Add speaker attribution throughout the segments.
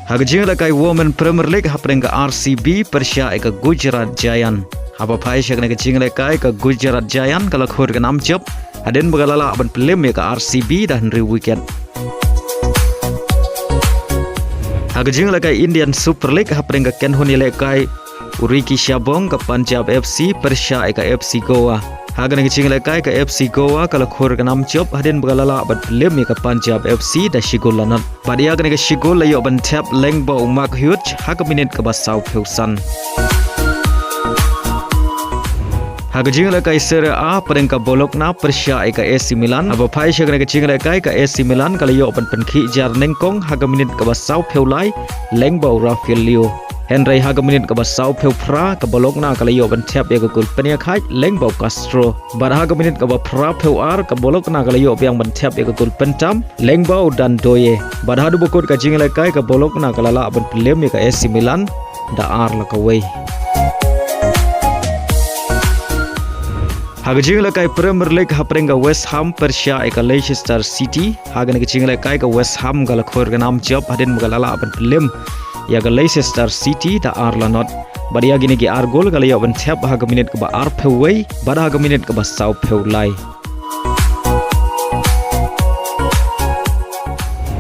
Speaker 1: Hagajing lakai Women Premier League haprenga RCB Persha eka Gujarat Giant. Haba pai syakna kecing lakai ke Gujarat Giant kalau khur ke 6 job. Haden bagalala ban Pynliem ke RCB dan hari weekend. Hagajing lakai Indian Super League haprenga Kynhun lakai Uriki Shabong ke Punjab FC Persha eka FC Goa. Hagan kecing lakai ke FC Goa kalau khur ke 6 job haden bagalala ban Pynliem ke Punjab FC da Shigul lanat. Padia kan ke Shigul layo ban tap lengba umak huge hak minit ke basau peusan. Hagajing lakai Serie A perengka bolokna Persha eka AC Milan. Aba pai syakna kecing lakai ke AC Milan kalau yo ban penkhi jar nengkong hak minit ke basau peulai lengba Rafael Leo. Henry haga minit ke basau pra ke bolokna kalau yo ban tap ya ke gol penia khai lengbau Castro. Bar haga minit ke pra ar ke bolokna kalau yo biang ban tap ya ke gol pentam lengbau dan doye. Bar hadu bukut ke jing lekai ke bolokna kalau la ban Pynliem ya ke AC Milan da ar la ke wei. Haga jing lekai Premier League haprenga Westham Persha eka Leicester City. Haga ne jing lekai ke Westham kalau khur ke 6 job haden magalala ban Pynliem ya ke Leicester City da Arlanot. Bari ya gini ke Argol kalau ya ban tap haga minit ke ba Arpeway, pada haga minit ke ba Sao Peulai.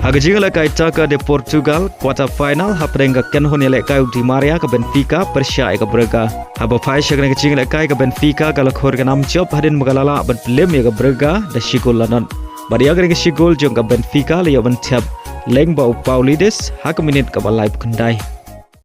Speaker 1: Haga jingla kai Taka de Portugal quarter final haprenga Kynhun kai Di Maria ke Benfica Persha ke Braga. Haba pai syakna ke jingla kai ke Benfica kalau khur ke 6 job haden magalala ban Pynliem ya ke Braga da Shigul lanot. Bari ya gini ke Shigul jong ke Benfica le ya ban tap Lengbau Paulides hak minit ke balai kendai.